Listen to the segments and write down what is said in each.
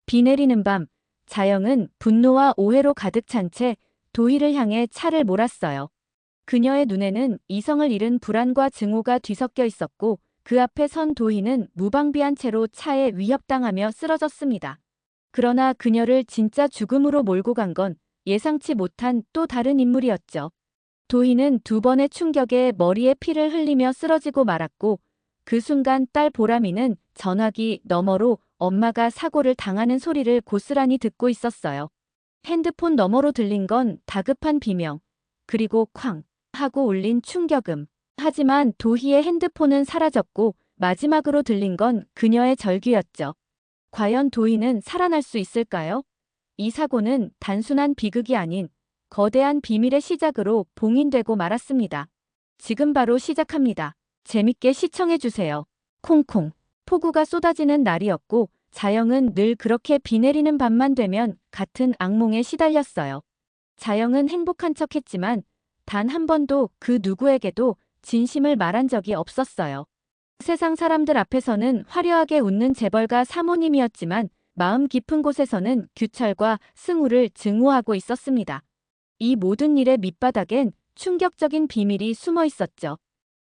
비 내리는 밤, 자영은 분노와 오해로 가득 찬 채 도희를 향해 차를 몰았어요. 그녀의 눈에는 이성을 잃은 불안과 증오가 뒤섞여 있었고 그 앞에 선 도희는 무방비한 채로 차에 위협당하며 쓰러졌습니다. 그러나 그녀를 진짜 죽음으로 몰고 간 건 예상치 못한 또 다른 인물이었죠. 도희는 두 번의 충격에 머리에 피를 흘리며 쓰러지고 말았고 그 순간 딸 보람이는 전화기 너머로 엄마가 사고를 당하는 소리를 고스란히 듣고 있었어요. 핸드폰 너머로 들린 건 다급한 비명, 그리고 쾅 하고 울린 충격음. 하지만 도희의 핸드폰은 사라졌고 마지막으로 들린 건 그녀의 절규였죠. 과연 도희는 살아날 수 있을까요? 이 사고는 단순한 비극이 아닌 거대한 비밀의 시작으로 봉인되고 말았습니다. 지금 바로 시작합니다. 재밌게 시청해주세요. 콩콩. 폭우가 쏟아지는 날이었고 자영은 늘 그렇게 비 내리는 밤만 되면 같은 악몽에 시달렸어요. 자영은 행복한 척했지만 단 한 번도 그 누구에게도 진심을 말한 적이 없었어요. 세상 사람들 앞에서는 화려하게 웃는 재벌가 사모님이었지만 마음 깊은 곳에서는 규철과 승우를 증오하고 있었습니다. 이 모든 일의 밑바닥엔 충격적인 비밀이 숨어 있었죠.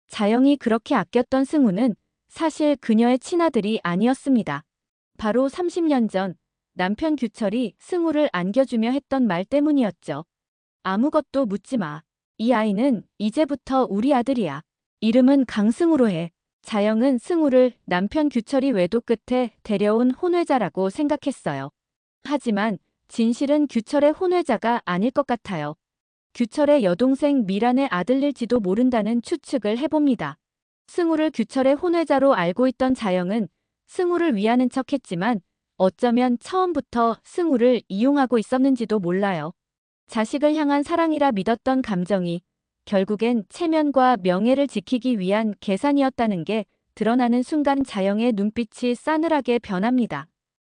자영이 그렇게 아꼈던 승우는 사실 그녀의 친아들이 아니었습니다. 바로 30년 전 남편 규철이 승우를 안겨주며 했던 말 때문이었죠. 아무것도 묻지 마. 이 아이는 이제부터 우리 아들이야. 이름은 강승우로 해. 자영은 승우를 남편 규철이 외도 끝에 데려온 혼외자라고 생각했어요. 하지만 진실은 규철의 혼외자가 아닐 것 같아요. 규철의 여동생 미란의 아들일지도 모른다는 추측을 해봅니다. 승우를 규철의 혼외자로 알고 있던 자영은 승우를 위하는 척했지만 어쩌면 처음부터 승우를 이용하고 있었는지도 몰라요. 자식을 향한 사랑이라 믿었던 감정이 결국엔 체면과 명예를 지키기 위한 계산이었다는 게 드러나는 순간 자영의 눈빛이 싸늘하게 변합니다.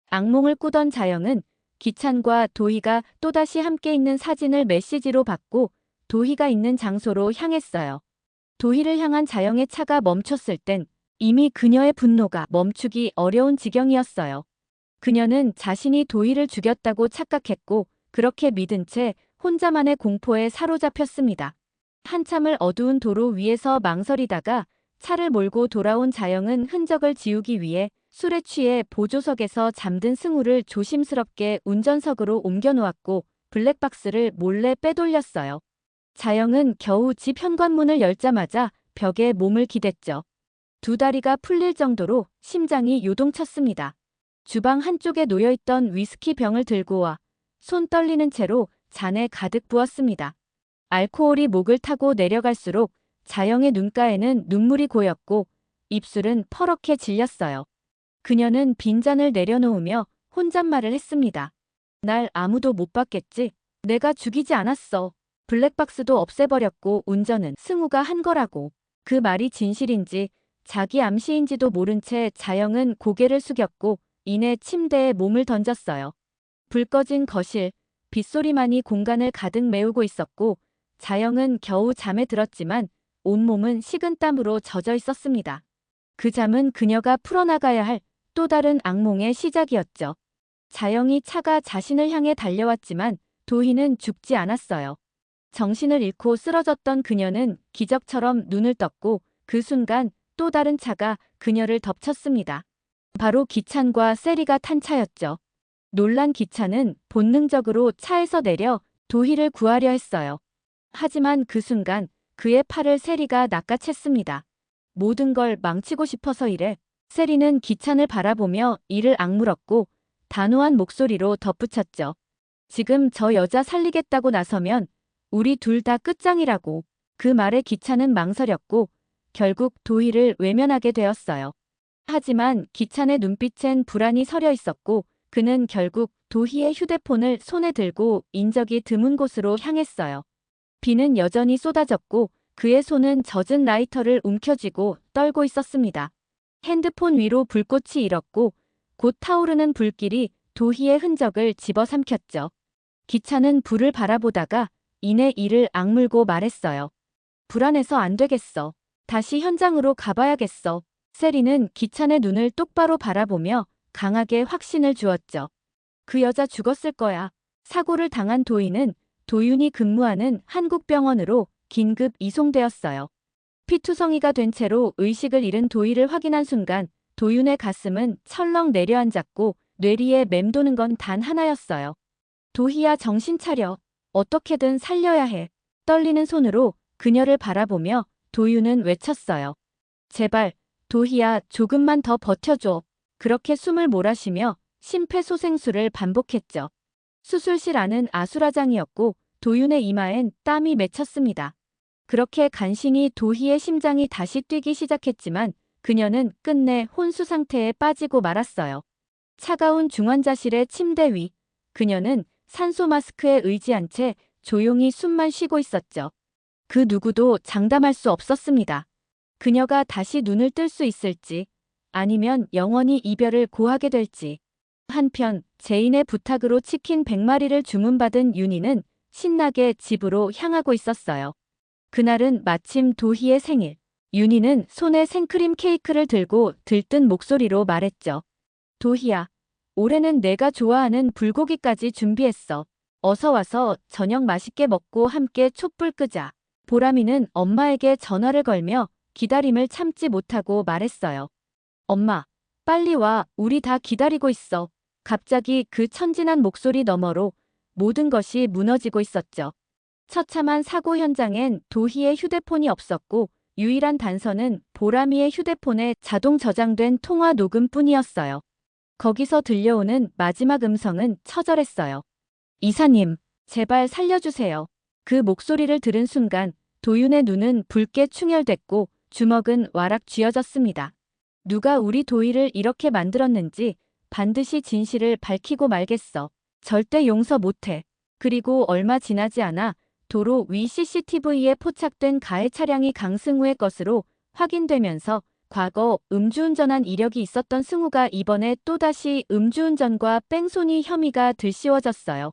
악몽을 꾸던 자영은 기찬과 도희가 또다시 함께 있는 사진을 메시지로 받고 도희가 있는 장소로 향했어요. 도희를 향한 자영의 차가 멈췄을 땐 이미 그녀의 분노가 멈추기 어려운 지경이었어요. 그녀는 자신이 도희를 죽였다고 착각했고 그렇게 믿은 채 혼자만의 공포에 사로잡혔습니다. 한참을 어두운 도로 위에서 망설이다가 차를 몰고 돌아온 자영은 흔적을 지우기 위해 술에 취해 보조석에서 잠든 승우를 조심스럽게 운전석으로 옮겨놓았고 블랙박스를 몰래 빼돌렸어요. 자영은 겨우 집 현관문을 열자마자 벽에 몸을 기댔죠. 두 다리가 풀릴 정도로 심장이 요동쳤습니다. 주방 한쪽에 놓여있던 위스키 병을 들고 와 손 떨리는 채로 잔에 가득 부었습니다. 알코올이 목을 타고 내려갈수록 자영의 눈가에는 눈물이 고였고 입술은 퍼렇게 질렸어요. 그녀는 빈잔을 내려놓으며 혼잣말을 했습니다. 날 아무도 못 봤겠지? 내가 죽이지 않았어. 블랙박스도 없애버렸고 운전은 승우가 한 거라고. 그 말이 진실인지 자기 암시인지도 모른 채 자영은 고개를 숙였고 이내 침대에 몸을 던졌어요. 불 꺼진 거실, 빗소리만이 공간을 가득 메우고 있었고 자영은 겨우 잠에 들었지만 온몸은 식은땀으로 젖어 있었습니다. 그 잠은 그녀가 풀어나가야 할 또 다른 악몽의 시작이었죠. 자영이 차가 자신을 향해 달려왔지만 도희는 죽지 않았어요. 정신을 잃고 쓰러졌던 그녀는 기적처럼 눈을 떴고 그 순간 또 다른 차가 그녀를 덮쳤습니다. 바로 기찬과 세리가 탄 차였죠. 놀란 기찬은 본능적으로 차에서 내려 도희를 구하려 했어요. 하지만 그 순간 그의 팔을 세리가 낚아챘습니다. 모든 걸 망치고 싶어서 이래. 세리는 기찬을 바라보며 이를 악물었고 단호한 목소리로 덧붙였죠. 지금 저 여자 살리겠다고 나서면 우리 둘 다 끝장이라고. 그 말에 기찬은 망설였고 결국 도희를 외면하게 되었어요. 하지만 기찬의 눈빛엔 불안이 서려 있었고 그는 결국 도희의 휴대폰을 손에 들고 인적이 드문 곳으로 향했어요. 비는 여전히 쏟아졌고 그의 손은 젖은 라이터를 움켜쥐고 떨고 있었습니다. 핸드폰 위로 불꽃이 일었고 곧 타오르는 불길이 도희의 흔적을 집어삼켰죠. 기찬은 불을 바라보다가 이내 이를 악물고 말했어요. 불안해서 안 되겠어. 다시 현장으로 가봐야겠어. 세리는 기찬의 눈을 똑바로 바라보며 강하게 확신을 주었죠. 그 여자 죽었을 거야. 사고를 당한 도희는 도윤이 근무하는 한국병원으로 긴급 이송되었어요. 피투성이가 된 채로 의식을 잃은 도희를 확인한 순간 도윤의 가슴은 철렁 내려앉았고 뇌리에 맴도는 건 단 하나였어요. 도희야, 정신 차려. 어떻게든 살려야 해. 떨리는 손으로 그녀를 바라보며 도윤은 외쳤어요. 제발, 도희야, 조금만 더 버텨줘. 그렇게 숨을 몰아쉬며 심폐소생술을 반복했죠. 수술실 안은 아수라장이었고 도윤의 이마엔 땀이 맺혔습니다. 그렇게 간신히 도희의 심장이 다시 뛰기 시작했지만 그녀는 끝내 혼수 상태에 빠지고 말았어요. 차가운 중환자실의 침대 위, 그녀는 산소 마스크에 의지한 채 조용히 숨만 쉬고 있었죠. 그 누구도 장담할 수 없었습니다. 그녀가 다시 눈을 뜰 수 있을지, 아니면 영원히 이별을 고하게 될지. 한편 제인의 부탁으로 치킨 100마리를 주문받은 윤희는 신나게 집으로 향하고 있었어요. 그날은 마침 도희의 생일. 윤희는 손에 생크림 케이크를 들고 들뜬 목소리로 말했죠. 도희야, 올해는 내가 좋아하는 불고기까지 준비했어. 어서 와서 저녁 맛있게 먹고 함께 촛불 끄자. 보람이는 엄마에게 전화를 걸며 기다림을 참지 못하고 말했어요. 엄마, 빨리 와. 우리 다 기다리고 있어. 갑자기 그 천진한 목소리 너머로 모든 것이 무너지고 있었죠. 처참한 사고 현장엔 도희의 휴대폰이 없었고 유일한 단서는 보람이의 휴대폰에 자동 저장된 통화 녹음뿐이었어요. 거기서 들려오는 마지막 음성은 처절했어요. 이사님, 제발 살려주세요. 그 목소리를 들은 순간 도윤의 눈은 붉게 충혈됐고 주먹은 와락 쥐어졌습니다. 누가 우리 도희를 이렇게 만들었는지 반드시 진실을 밝히고 말겠어. 절대 용서 못해. 그리고 얼마 지나지 않아 도로 위 CCTV에 포착된 가해 차량이 강승우의 것으로 확인되면서 과거 음주운전한 이력이 있었던 승우가 이번에 또다시 음주운전과 뺑소니 혐의가 들씌워졌어요.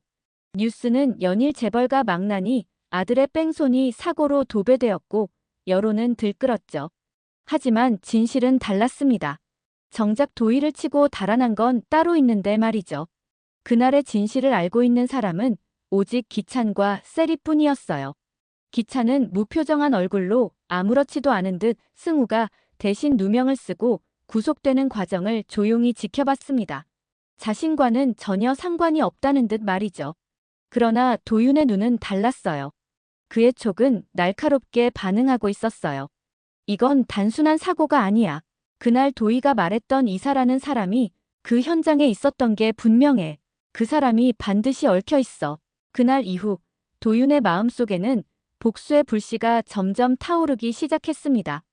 뉴스는 연일 재벌가 망나니 아들의 뺑소니 사고로 도배되었고 여론은 들끓었죠. 하지만 진실은 달랐습니다. 정작 도희를 치고 달아난 건 따로 있는데 말이죠. 그날의 진실을 알고 있는 사람은 오직 기찬과 세리뿐이었어요. 기찬은 무표정한 얼굴로 아무렇지도 않은 듯 승우가 대신 누명을 쓰고 구속되는 과정을 조용히 지켜봤습니다. 자신과는 전혀 상관이 없다는 듯 말이죠. 그러나 도윤의 눈은 달랐어요. 그의 촉은 날카롭게 반응하고 있었어요. 이건 단순한 사고가 아니야. 그날 도희가 말했던 이사라는 사람이 그 현장에 있었던 게 분명해. 그 사람이 반드시 얽혀 있어. 그날 이후 도윤의 마음속에는 복수의 불씨가 점점 타오르기 시작했습니다.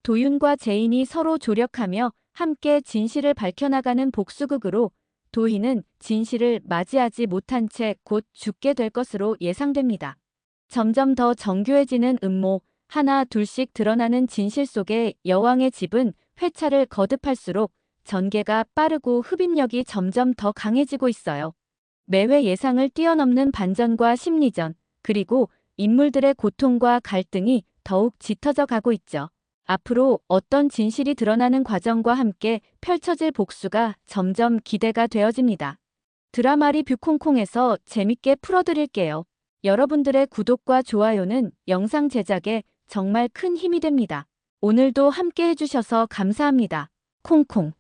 도윤과 제인이 서로 조력하며 함께 진실을 밝혀나가는 복수극으로 도희는 진실을 맞이하지 못한 채 곧 죽게 될 것으로 예상됩니다. 점점 더 정교해지는 음모, 하나 둘씩 드러나는 진실 속에 여왕의 집은 회차를 거듭할수록 전개가 빠르고 흡입력이 점점 더 강해지고 있어요. 매회 예상을 뛰어넘는 반전과 심리전, 그리고 인물들의 고통과 갈등이 더욱 짙어져 가고 있죠. 앞으로 어떤 진실이 드러나는 과정과 함께 펼쳐질 복수가 점점 기대가 되어집니다. 드라마 리뷰 콩콩에서 재밌게 풀어드릴게요. 여러분들의 구독과 좋아요는 영상 제작에 정말 큰 힘이 됩니다. 오늘도 함께 해주셔서 감사합니다. 콩콩.